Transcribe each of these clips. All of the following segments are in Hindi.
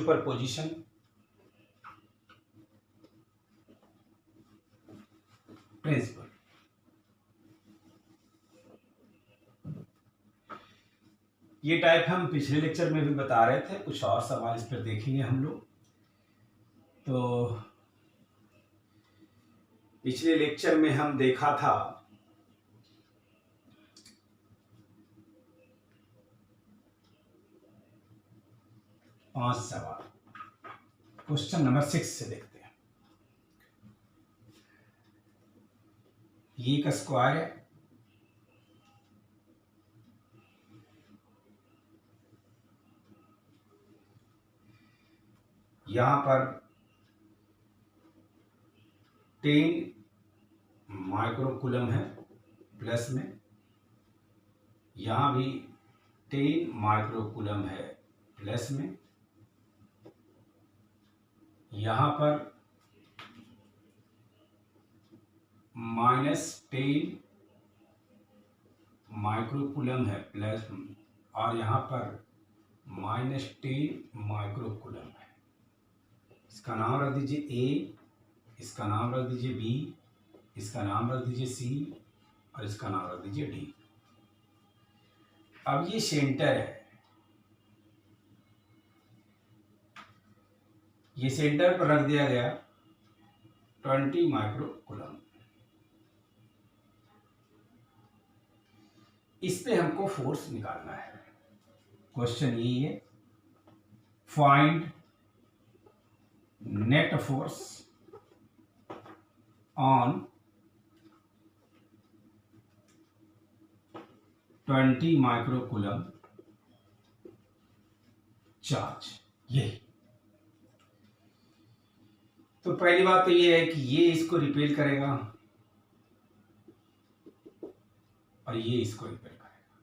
Superposition, principal. ये टाइप हम पिछले लेक्चर में भी बता रहे थे, कुछ और सवाल इस पर देखेंगे हम लोग। तो पिछले लेक्चर में हम देखा था पांच सवाल। क्वेश्चन नंबर 6 से देखते हैं। ये का स्क्वायर है, यहां पर 10 माइक्रोकूलम है प्लस में, यहां भी 10 माइक्रोकूलम है प्लस में, यहां पर -10 माइक्रोकूलम है प्लस, और यहां पर -10 माइक्रोकूलम है। इसका नाम रख दीजिए ए, इसका नाम रख दीजिए बी, इसका नाम रख दीजिए सी, और इसका नाम रख दीजिए डी। अब ये सेंटर है, ये सेंटर पर रख दिया गया 20 माइक्रोकूलम। इस पे हमको फोर्स निकालना है। क्वेश्चन यही है, find net force on 20 microcoulomb charge. ये तो पहली बात तो ये है कि ये इसको रिपेल करेगा और ये इसको रिपेल करेगा।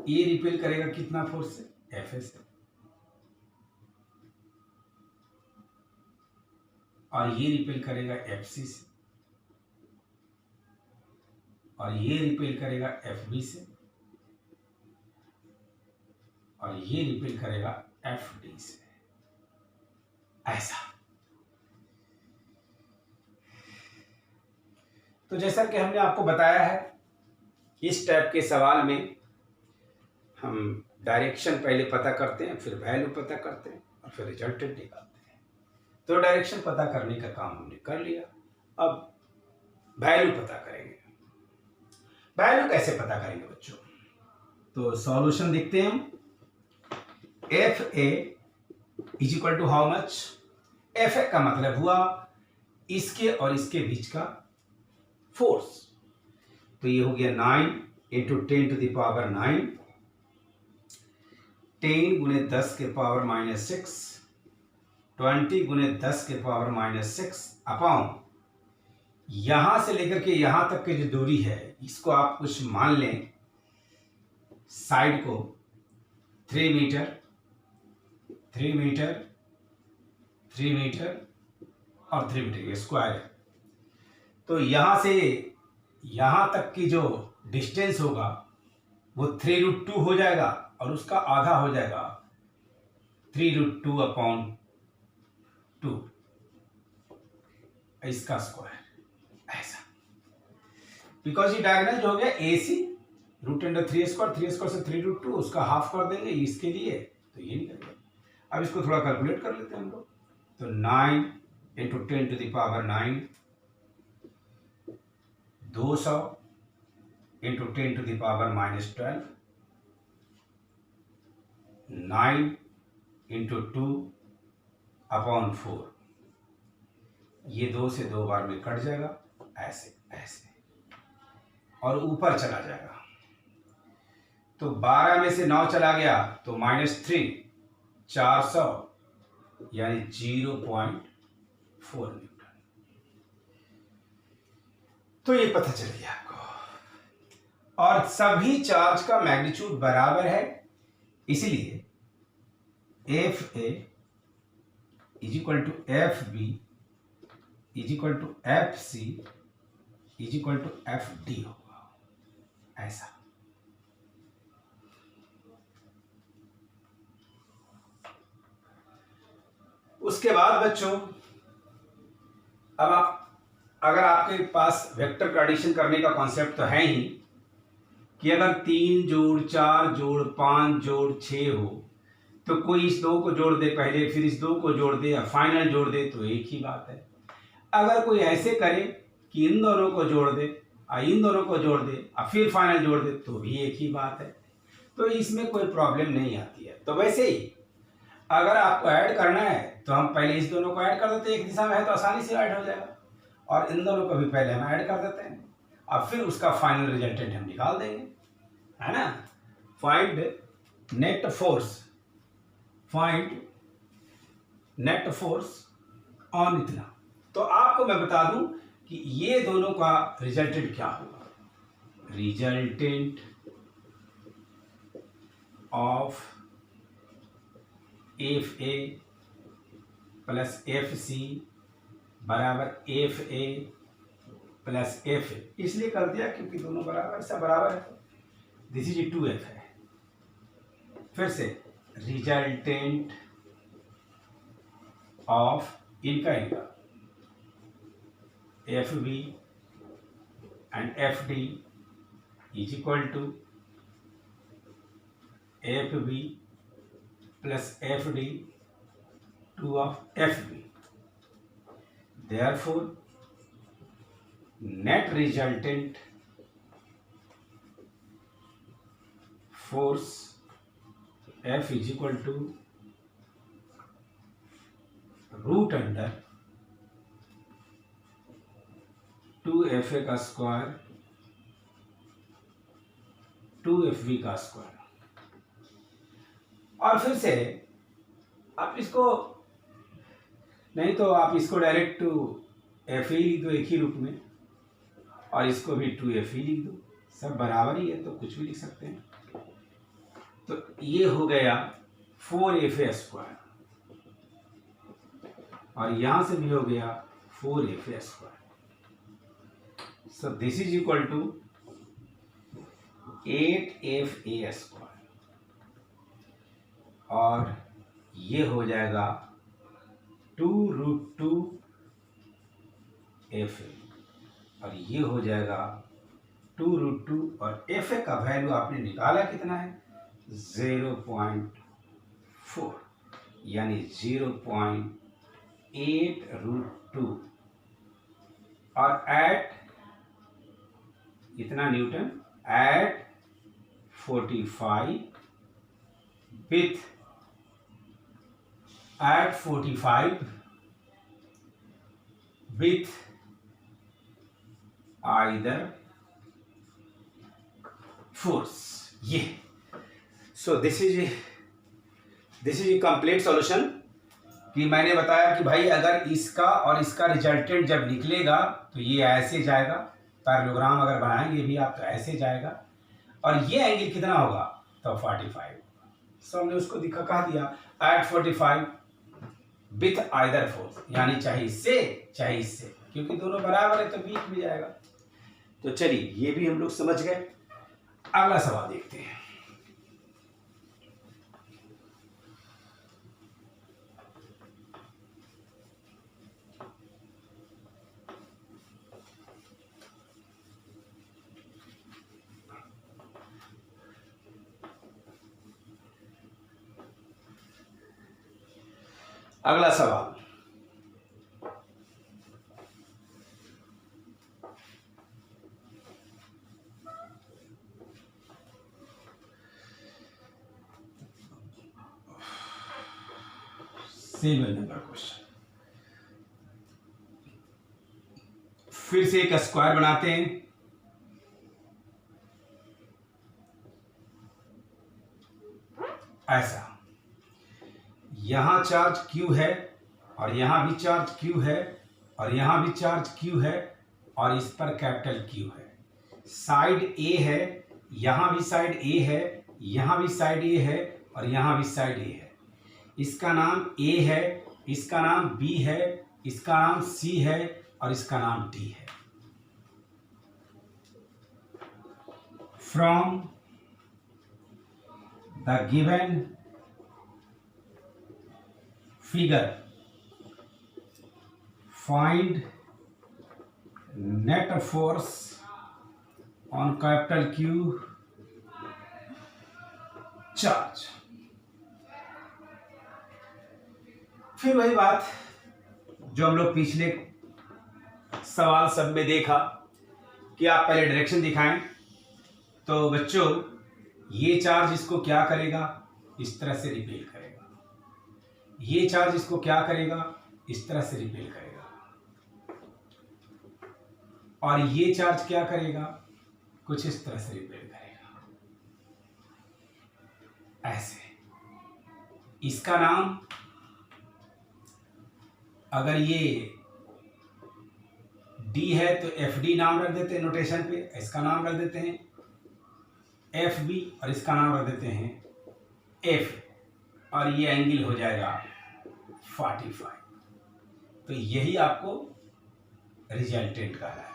ये रिपेल करेगा कितना फोर्स से? F से। और ये रिपेल करेगा FC से, और ये रिपेल करेगा FB से, और ये रिपेल करेगा FD से। ऐसा। तो जैसा कि हमने आपको बताया है, इस टाइप के सवाल में हम डायरेक्शन पहले पता करते हैं, फिर वैल्यू पता करते हैं, और फिर रिजल्टेंट निकालते हैं। तो डायरेक्शन पता करने का काम हमने कर लिया, अब वैल्यू पता करेंगे। वैल्यू कैसे पता करेंगे बच्चों? तो सॉल्यूशन देखते हैं हम। FA is equal to how much? FA का मतलब हुआ इसके और इसके बीच का फोर्स। तो ये हो गया 9 इंटू 10 टू द पावर 9, 10 गुने 10 के पावर -6, 20 गुने 10 के पावर -6 अपॉन यहां से लेकर के यहां तक की जो दूरी है, इसको आप कुछ मान लें, साइड को 3 मीटर, 3 मीटर, 3 मीटर और 3 मीटर स्क्वायर है। तो यहां से यहां तक की जो डिस्टेंस होगा वो 3√2 हो जाएगा, और उसका आधा हो जाएगा 3√2 अपॉन 2, इसका स्क्वायर। ऐसा, बिकॉज ये डायगोनल जो हो गया AC √3² से 3√2, उसका हाफ कर देंगे इसके लिए, तो ये निकल गया। अब इसको थोड़ा कैलकुलेट कर लेते हैं हम लोग। तो 9 into 10 to the power 9, 200 into 10 to the power -12, 9 into 2 upon 4। ये 2 से 2 बार में कट जाएगा, ऐसे ऐसे, और ऊपर चला जाएगा। तो 12 में से 9 चला गया तो -3, 400 यानी 0.4 न्यूटन। तो ये पता चल गया आपको। और सभी चार्ज का मैग्नीट्यूड बराबर है, इसलिए FA is equal to FB is equal to FC is equal to FD होगा। ऐसा। उसके बाद बच्चों, अब आप अगर आपके पास वेक्टर का एडिशन करने का कॉन्सेप्ट तो है ही कि अगर 3 जोड़ 4 जोड़ 5 जोड़ 6 हो तो कोई इस 2 को जोड़ दे पहले, फिर इस 2 को जोड़ दे या फाइनल जोड़ दे, तो एक ही बात है। अगर कोई ऐसे करे कि इन दोनों को जोड़ दे और इन दोनों को जोड़ दे और फिर फाइनल जोड़ दे, तो भी एक ही बात है। तो इसमें कोई प्रॉब्लम नहीं आती है। तो वैसे ही अगर आपको ऐड करना है तो हम पहले इस दोनों को ऐड कर देते हैं, एक दिशा में है तो आसानी से ऐड हो जाएगा, और इन दोनों को भी पहले हम ऐड कर देते हैं और फिर उसका फाइनल रिजल्टेंट हम निकाल देंगे, है ना। Find net force, find net force on इतना। तो आपको मैं बता दूं कि ये दोनों का रिजल्टेंट क्या होगा। Resultant of F A plus F C बराबर F A plus F A, इसलिए कर दिया क्योंकि दोनों बराबर, सब बराबर है। दिस इज 2f है। फिर से रिजल्टेंट ऑफ इनका F B and F D is equal to F B plus F D 2 of F B. Therefore, net resultant force F is equal to root under 2FA का स्क्वायर 2FB का स्क्वायर। और फिर से आप इसको, नहीं तो आप इसको डायरेक्ट एफ ही लिख दो एक ही रूप में, और इसको भी 2f ही लिख दो, सब बराबर ही है तो कुछ भी लिख सकते हैं। तो ये हो गया 4fa स्क्वायर, और यहां से भी हो गया 4fa square. So this is equal to 8fa square, और ये हो जाएगा 2√2 fa, और ये हो जाएगा 2√2, और fa का वैल्यू आपने निकाला कितना है 0.4, यानी 0.8√2, और एट इतना newton at 45 with at 45 with either force, ये। so this is a complete solution कि मैंने बताया कि भाई अगर इसका और इसका रिजल्टेंट जब निकलेगा तो ये ऐसे जाएगा, पैरेललोग्राम अगर बनाएंगे भी आप तो ऐसे जाएगा, और ये एंगल कितना होगा तो 45। सो हमने उसको कह दिया एट 45 विथ आइदर फोर्स, यानी चाहे इससे चाहे इससे, क्योंकि दोनों बराबर है तो बीच में जाएगा। तो चलिए ये भी हम लोग समझ गए। अगला सवाल देखते हैं। अगला सवाल, सेवन नंबर क्वेश्चन। फिर से एक स्क्वायर बनाते हैं। ऐसा, यहां चार्ज Q है और यहां भी चार्ज Q है और यहां भी चार्ज Q है और इस पर कैपिटल Q है। साइड A है, यहां भी साइड A है, यहां भी साइड A है और यहां भी साइड A है। इसका नाम A है, इसका नाम B है, इसका नाम C है और इसका नाम D है। From the given figure find net force on capital Q charge. फिर वही बात जो हम लोग पिछले सवाल सब में देखा कि आप पहले डायरेक्शन दिखाएं, तो बच्चों ये चार्ज इसको क्या करेगा, इस तरह से रिपेल करेगा, ये चार्ज इसको क्या करेगा, इस तरह से रिपेल करेगा, और ये चार्ज क्या करेगा, कुछ इस तरह से रिपेल करेगा, ऐसे। इसका नाम, अगर ये D है तो FD नाम रख देते हैं नोटेशन पे, इसका नाम रख देते हैं FB और इसका नाम रख देते हैं F, और ये एंगल हो जाएगा 45। तो यही आपको रिजल्टेंट कहलाएगा।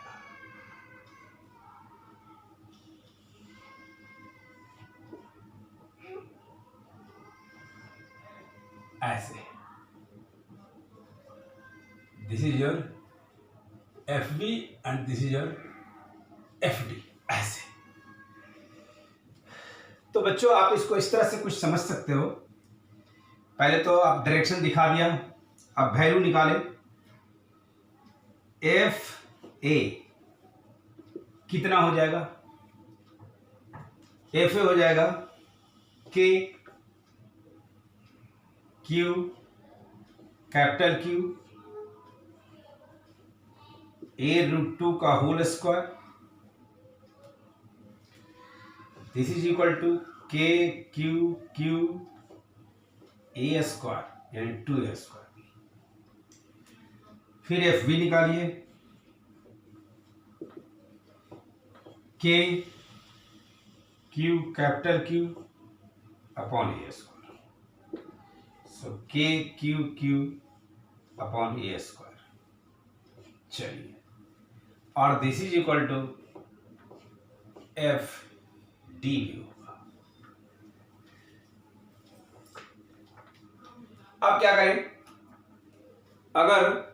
ऐसे this is your FB and this is your FD, ऐसे। तो बच्चों आप इसको इस तरह से कुछ समझ सकते हो। पहले तो आप डायरेक्शन दिखा दिया, अब वैल्यू निकाले। FA कितना हो जाएगा, FA हो जाएगा K Q capital Q A√2 का whole square, this is equal to K Q Q A square यानी 2A स्क्वायर। फिर FB निकालिए, K Q capital Q upon A square, so K Q Q upon A square. चलिए, और this is equal to FD भी होगा। अब क्या करें, अगर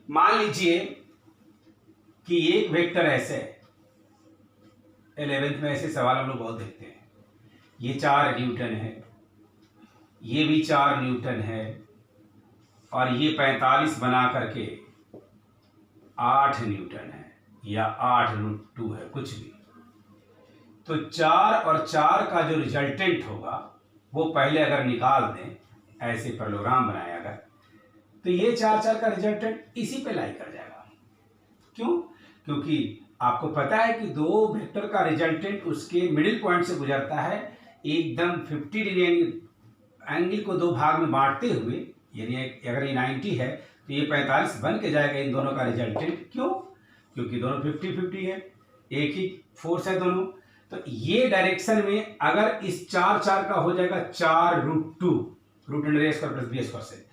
मान लीजिए कि एक वेक्टर ऐसे है, 11th में ऐसे सवाल हम लोग बहुत देखते हैं, ये 4 न्यूटन है, ये भी 4 न्यूटन है, और ये 45 बना करके 8 न्यूटन है या 8√2 है, कुछ भी। तो 4 और 4 का जो रिजल्टेंट होगा वो पहले अगर निकाल दें, ऐसे पैरेललोग्राम बनाए अगर, तो ये 4 का रिजल्टेंट इसी पे लाई कर जाएगा। क्यों? क्योंकि आपको पता है कि दो वेक्टर का रिजल्टेंट उसके मिडिल पॉइंट से गुजरता है, एकदम 50 डिग्री एंगल को दो भाग में बांटते हुए, यानी अगर ये 90 है तो ये 45 बन के जाएगा इन दोनों का रिजल्टेंट। क्यों? क्योंकि दोनों 50-50 है, एक ही फोर्स है दोनों। तो ये डायरेक्शन में अगर इस 4 का हो जाएगा 4√2 √A² + B² से,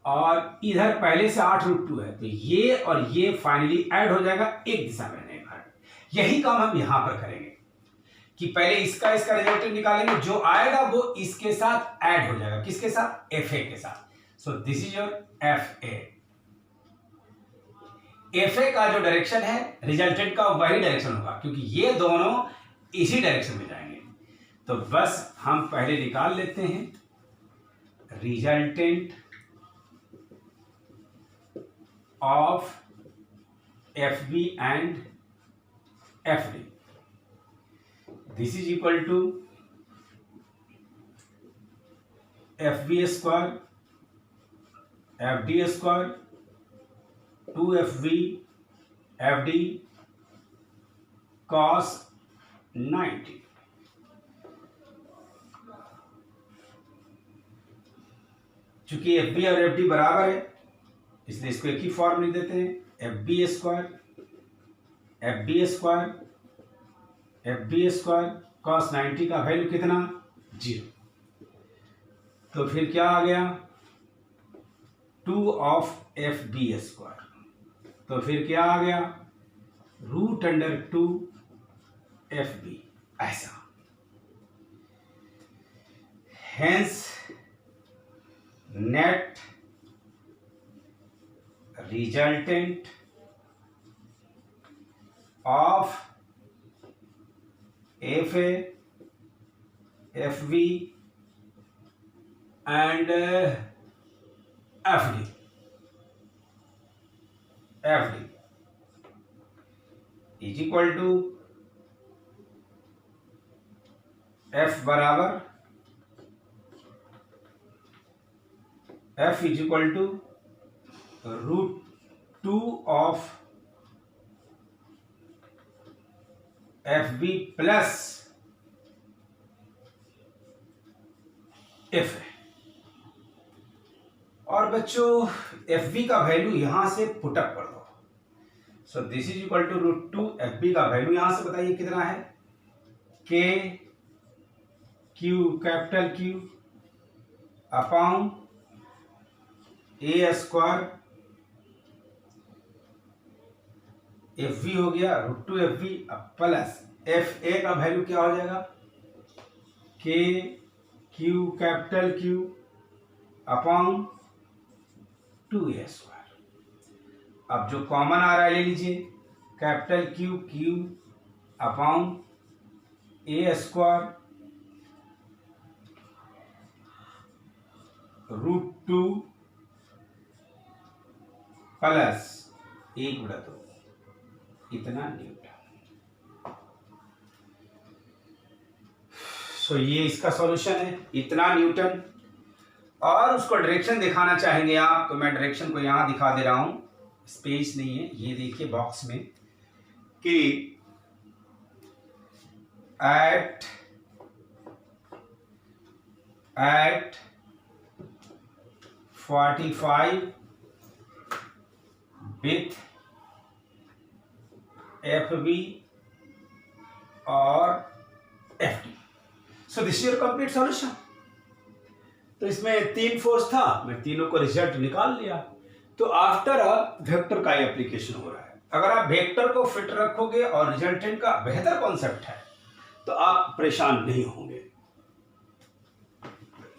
और इधर पहले से 8√2 है, तो ये और ये फाइनली ऐड हो जाएगा एक दिशा में रहने का। यही काम हम यहां पर करेंगे कि पहले इसका रिजल्टेंट निकालेंगे, जो आएगा वो इसके साथ ऐड हो जाएगा। किसके साथ? FA के साथ। सो this is your FA। FA का जो डायरेक्शन है रिजल्टेंट का वही डायरेक्शन होगा, क्योंकि ये दोनों इसी डायरेक्शन में जाएंगे। तो बस हम पहले निकाल लेते हैं resultant of FB and FD। This is equal to FB² FD² 2FB FD cos 90। चूंकि FB और FD बराबर है, इसलिए इसको एक ही फॉर्म लिख देते हैं, FB² cos 90 का वैल्यू कितना? 0। तो फिर क्या आ गया? 2 of FB²। तो फिर क्या आ गया? √2 FB, ऐसा। Hence net resultant of F A, F B and F D is equal to F बराबर F is equal to √2 of F B plus F है। और बच्चों एफ बी का वैल्यू यहां से पुटअप कर दो। So this is equal to √2 F B का वैल्यू यहां से बताइए कितना है, K Q capital Q upon A square F B हो गया √2 F B plus F A का वैल्यू क्या हो जाएगा, K Q capital Q upon 2a square. अब जो कॉमन आ रहा है ले लीजिए, capital Q Q upon A square √2 plus 1/2 इतना न्यूटन। सो ये इसका सॉल्यूशन है, इतना न्यूटन। और उसको डायरेक्शन दिखाना चाहेंगे आप, तो मैं डायरेक्शन को यहां दिखा दे रहा हूं, स्पेस नहीं है, ये देखिए बॉक्स में कि एट 45 विथ एफ बी और F D. So this is your complete solution. तो इसमें 3 फोर्स था, मैं तीनों को रिजल्ट निकाल लिया। तो आफ्टर वेक्टर का एप्लीकेशन हो रहा है। अगर आप वेक्टर को फिट रखोगे और रिजल्टेंट का बेहतर कॉन्सेप्ट है तो आप परेशान नहीं होंगे।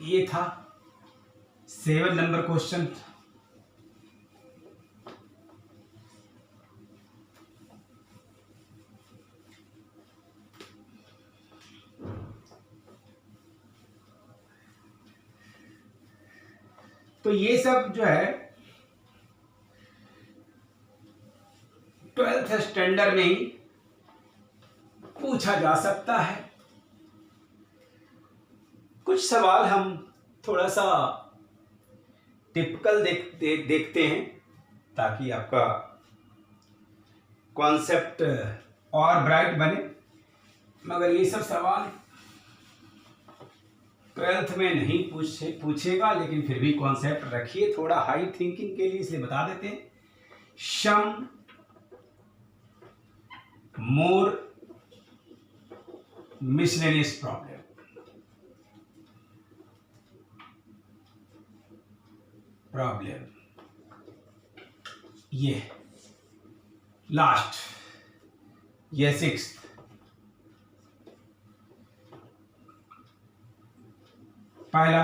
ये था 7 नंबर क्वेश्चन। तो ये सब जो है 12th स्टैंडर्ड में ही पूछा जा सकता है। कुछ सवाल हम थोड़ा सा टिपिकल देखते हैं ताकि आपका कॉन्सेप्ट और ब्राइट बने, मगर ये सब सवाल 12th में नहीं पूछेगा, लेकिन फिर भी कॉन्सेप्ट रखिए थोड़ा हाई थिंकिंग के लिए, इसलिए बता देते हैं। सम मोर मिसलेनियस प्रॉब्लम ये लास्ट, ये 6th। पहला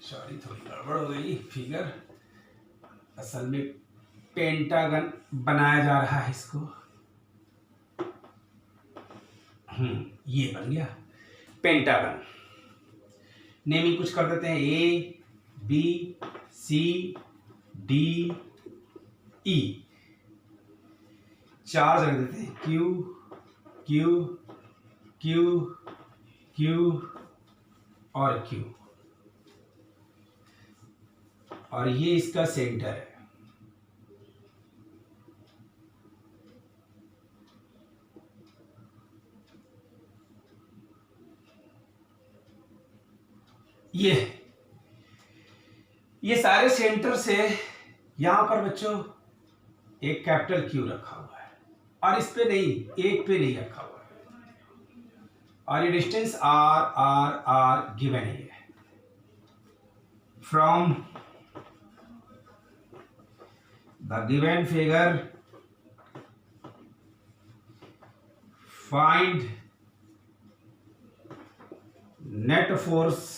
सॉरी थोड़ी गड़बड़ हो गई, फिगर असल में पेंटागन बनाया जा रहा है इसको। ये बन गया पेंटागन। नेमिंग कुछ कर देते हैं, A B C D E, 4 रख देते हैं, क्यू क्यू क्यू क्यू और क्यू, और ये इसका सेंटर है। ये सारे सेंटर से यहां पर बच्चों एक कैपिटल क्यू रखा हुआ है, और इस पे नहीं, एक पे नहीं रखा हुआ है, और ये distance R R R given है। From the given figure find net force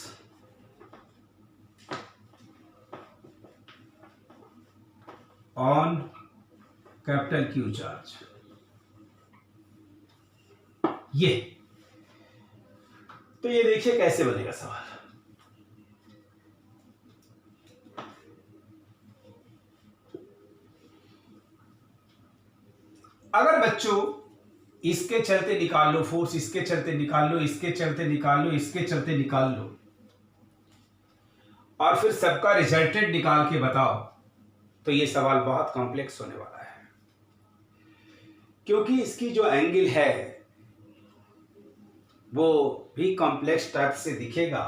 on capital Q charge. ये तो ये देखिए कैसे बनेगा सवाल। अगर बच्चों इसके चलते निकाल लो फोर्स, इसके चलते निकाल लो, इसके चलते निकाल लो, इसके चलते निकाल लो, और फिर सबका रिजल्टेंट निकाल के बताओ, तो ये सवाल बहुत कॉम्प्लेक्स होने वाला है। क्योंकि इसकी जो एंगल है वो भी कॉम्प्लेक्स टाइप से दिखेगा,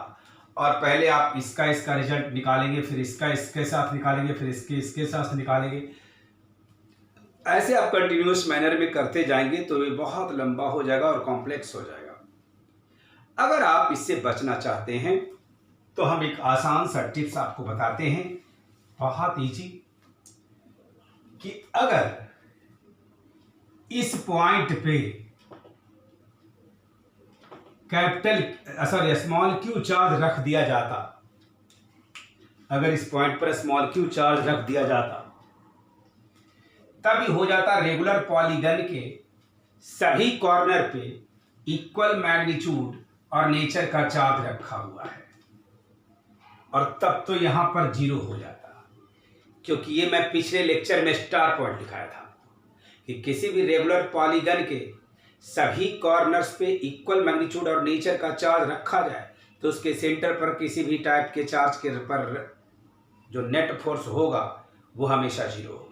और पहले आप इसका रिजल्ट निकालेंगे, फिर इसका इसके साथ निकालेंगे, फिर इसके साथ निकालेंगे। ऐसे आप कंटिन्यूअस मैनर में करते जाएंगे तो ये बहुत लंबा हो जाएगा और कॉम्प्लेक्स हो जाएगा। अगर आप इससे बचना चाहते हैं तो हम एक आसान सा टिप्स आपको बताते हैं, बहुत इजी, कि अगर इस पॉइंट पे स्मॉल क्यू चार्ज रख दिया जाता, अगर इस पॉइंट पर स्मॉल क्यू चार्ज रख दिया जाता, तभी हो जाता रेगुलर पॉलीगन के सभी कॉर्नर पे इक्वल मैग्नीट्यूड और नेचर का चार्ज रखा हुआ है, और तब तो यहां पर जीरो हो जाता। क्योंकि ये मैं पिछले लेक्चर में स्टार पॉइंट दिखाया था कि किसी भी रेगुलर पॉलीगन के सभी कॉर्नर्स पे इक्वल मैग्नीट्यूड और नेचर का चार्ज रखा जाए तो उसके सेंटर पर किसी भी टाइप के चार्ज के पर जो नेट फोर्स होगा वो हमेशा जीरो होगा।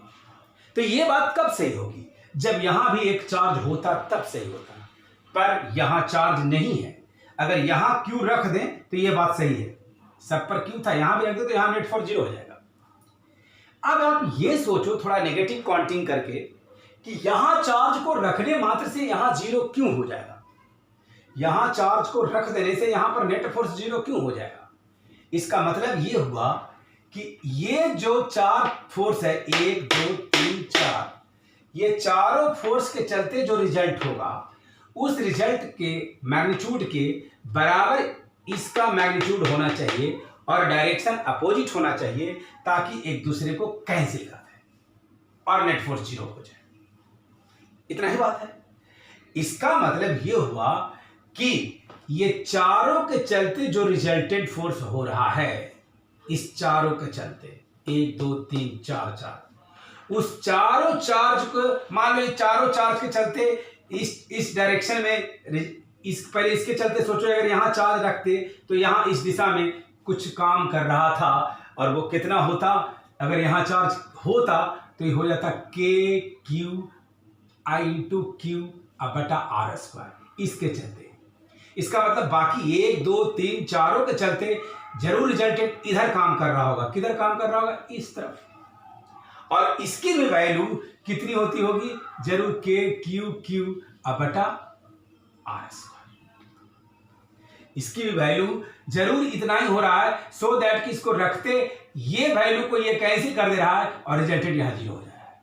तो ये बात कब सही होगी? जब यहां भी एक चार्ज होता तब सही होता, पर यहां चार्ज नहीं है। अगर यहां क्यू रख दें तो ये बात सही है, सब पर क्यू था, यहां भी रख दे तो यहां नेट फोर्स जीरो हो जाएगा। अब आप ये सोचो थोड़ा नेगेटिव काउंटिंग करके कि यहां चार्ज को रखने मात्र से यहां जीरो क्यों हो जाएगा, यहां चार्ज को रख देने से यहां पर नेट फोर्स जीरो क्यों हो जाएगा। इसका मतलब ये हुआ कि ये जो चार फोर्स है, 1 2 3 4, ये चारों फोर्स के चलते जो रिजल्ट होगा उस रिजल्ट के मैग्नीट्यूड के बराबर इसका मैग्नीट्यूड होना चाहिए और डायरेक्शन अपोजिट होना चाहिए, ताकि एक दूसरे को कैंसिल कर दे और नेट फोर्स जीरो हो जाए। इतना ही बात है। इसका मतलब यह हुआ कि ये चारों के चलते जो रिजल्टेंट फोर्स हो रहा है, इस चारों के चलते 1 2 3 4 उस चारों चार्ज को मान लो, चारों चार्ज के चलते इस डायरेक्शन में, इस पहले इसके चलते सोचो अगर यहां चार्ज रखते तो यहां इस दिशा में कुछ काम कर रहा था, और वो कितना होता, अगर यहां चार्ज होता तो ये हो जाता के क्यू आई इंटू क्यू बटा आर स्क्वायर, इसके चलते। इसका मतलब बाकी 1 2 3 चारों के चलते जरूर रिजल्टेंट इधर काम कर रहा होगा। किधर काम कर रहा होगा? इस तरफ। और इसकी भी वैल्यू कितनी होती होगी? जरूर के क्यू क्यू बटा आर स्क्वायर। इसकी भी वैल्यू जरूर इतना ही हो रहा है, सो दैट कि इसको रखते ये वैल्यू को ये कैंसिल कर दे रहा है और रिजल्टेंट यहां जीरो हो जा रहा है।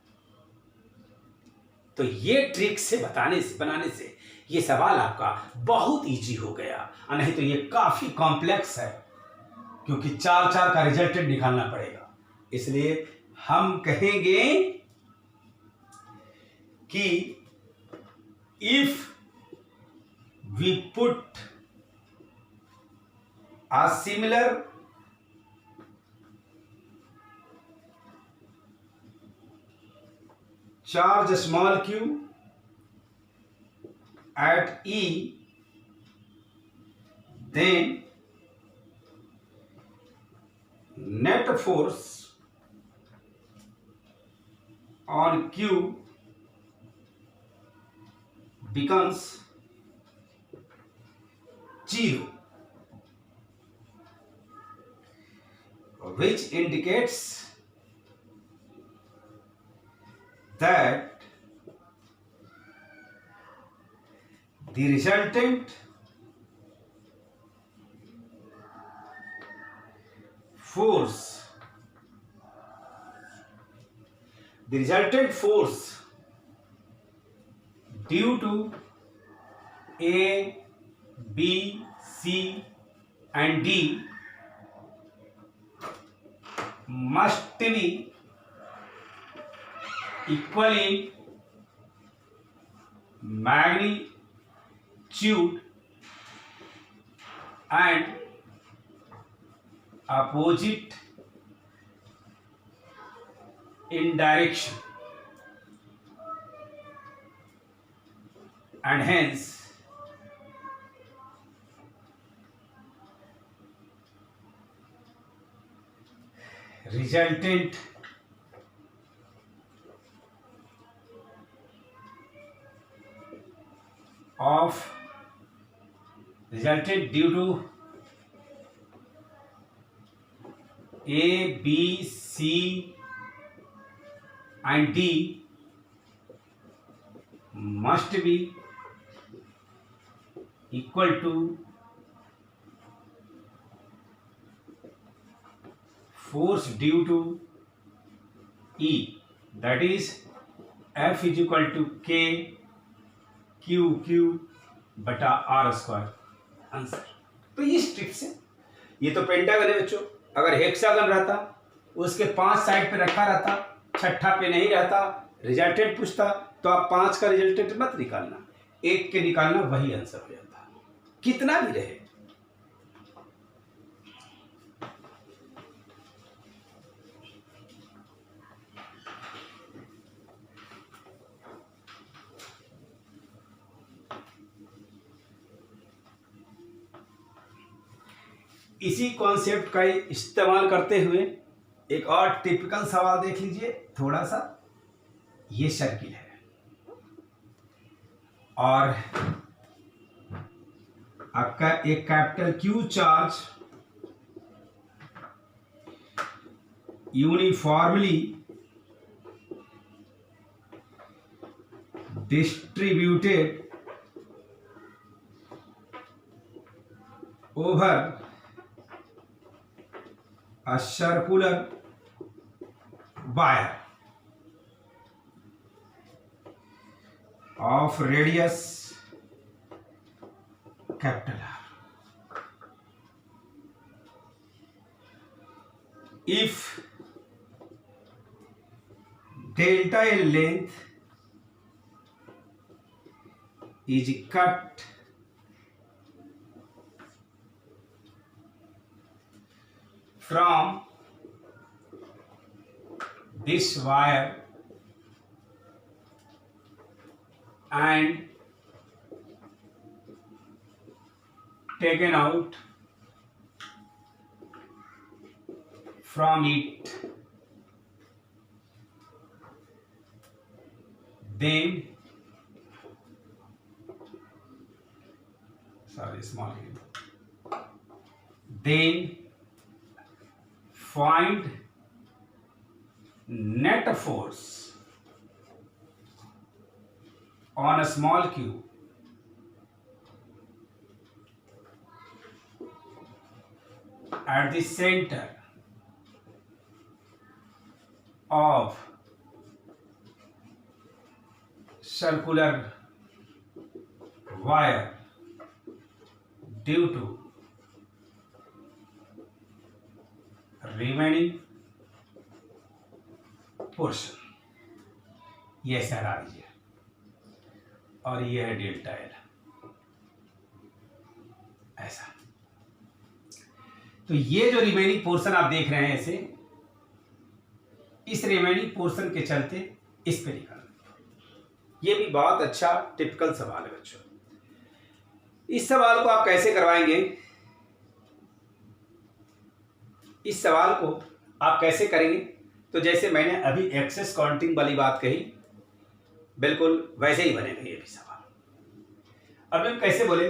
तो ये ट्रिक से बनाने से ये सवाल आपका बहुत इजी हो गया, नहीं तो ये काफी कॉम्प्लेक्स है, क्योंकि 4 का रिजल्टेंट निकालना पड़ेगा। इसलिए हम कहेंगे कि if we put a similar charge small q at E, then net force on Q becomes 0, which indicates that the resultant force the resultant force due to A, B, C and D must be equal in magnitude and opposite in direction, and hence resultant due to A, B, C and D must be equal to force due to E, that is F is equal to K Q बटा R स्क्वायर। आंसर तो ये स्ट्रिप से, ये तो पेंटागन है बच्चों। अगर हेक्सागन रहता उसके 5 साइड पे रखा रहता, छठा पे नहीं रहता, रिजल्टेंट पूछता तो आप 5 का रिजल्टेंट मत निकालना, 1 के निकालना, वही आंसर हो जाता कितना भी रहे। इसी कॉन्सेप्ट का इस्तेमाल करते हुए एक और टिपिकल सवाल देख लीजिए थोड़ा सा। ये सर्किल है और आपका एक capital Q charge uniformly distributed over a circular wire of radius capital R. If delta L length is cut from this wire and taken out from it, then find net force on a small q at the center of circular wire due to remaining portion. ये सर आ लीजिए और ये है डेल्टा एल, ऐसा। तो ये जो रिमेनिंग पोर्शन आप देख रहे हैं ऐसे, इस रिमेनिंग पोर्शन के चलते इस पे निकालना। ये भी बहुत अच्छा टिपिकल सवाल है बच्चों। इस सवाल को आप कैसे करवाएंगे, इस सवाल को आप कैसे करेंगे, तो जैसे मैंने अभी एक्सेस काउंटिंग वाली बात कही, बिल्कुल वैसे ही बनेगा ये भी सवाल। अब हम कैसे बोले,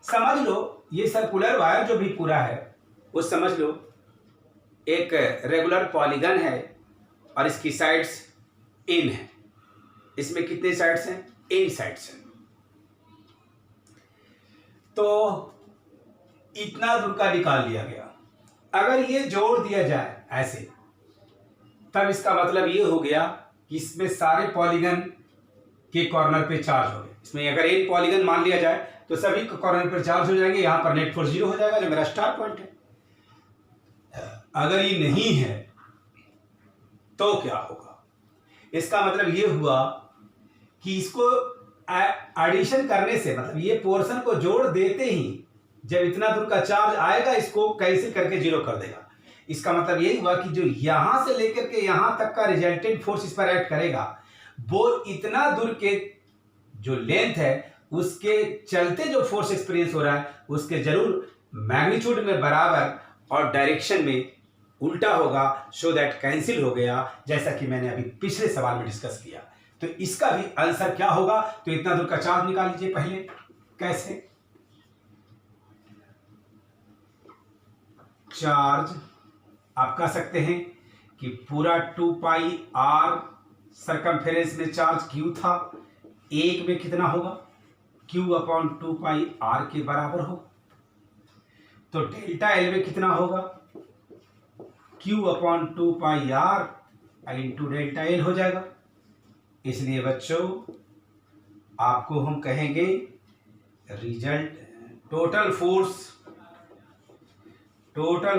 समझ लो ये सर्कुलर वायर जो भी पूरा है वो समझ लो एक रेगुलर पॉलीगन है और इसकी साइड्स इन है। इसमें कितने साइड्स हैं, इन साइड्स हैं। तो इतना दूर का निकाल लिया गया। अगर ये जोड़ दिया जाए ऐसे, तब इसका मतलब ये हो गया इसमें सारे पॉलीगन के कॉर्नर पे चार्ज हो गए। इसमें अगर एक पॉलीगन मान लिया जाए तो सभी कॉर्नर पर चार्ज हो जाएंगे। यहां पर नेट फोर्स 0 हो जाएगा जो मेरा स्टार पॉइंट है। अगर ये नहीं है तो क्या होगा? इसका मतलब ये हुआ कि इसको एडिशन करने से, मतलब ये पोर्शन को जोड़ देते ही जब इतना दूर का चार्ज आएगा इसको कैंसिल करके 0 कर देगा। इसका मतलब यही हुआ कि जो यहां से लेकर के यहां तक का रिजल्टेंट फोर्स इस पर एक्ट करेगा वो इतना दूर के जो लेंथ है उसके चलते जो फोर्स एक्सपीरियंस हो रहा है उसके जरूर मैग्नीट्यूड में बराबर और डायरेक्शन में उल्टा होगा, सो दैट कैंसिल हो गया, जैसा कि मैंने अभी पिछले सवाल में डिस्कस किया। तो इसका भी आंसर क्या होगा? तो इतना दूर का चार्ज निकाल लीजिए पहले। कैसे? चार्ज आप कह सकते हैं कि पूरा 2 पाई r सरकमफेरेंस में चार्ज q था, एक में कितना होगा? q अपॉन 2 पाई r के बराबर होगा। तो डेल्टा एल में कितना होगा? q upon 2 pi r into delta L हो जाएगा। इसलिए बच्चों आपको हम कहेंगे result total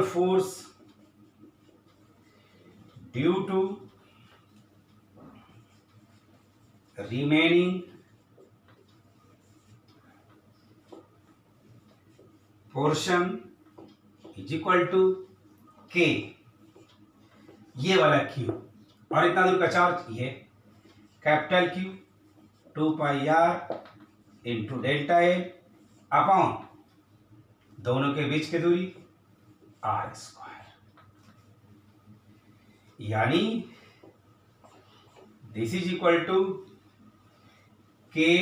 force due to remaining portion is equal to K, ये वाला Q और इतना दूर का चार्ज ये capital Q 2 pi r into delta L upon दोनों के बीच की दूरी r स्क्वायर, यानी दिस इज इक्वल टू के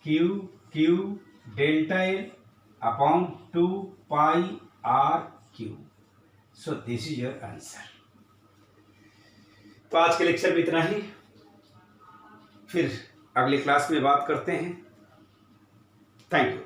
Q Q delta L upon 2 pi r Q. So this is your answer. तो आज के लेक्चर में इतना ही, फिर अगली क्लास में बात करते हैं। Thank you.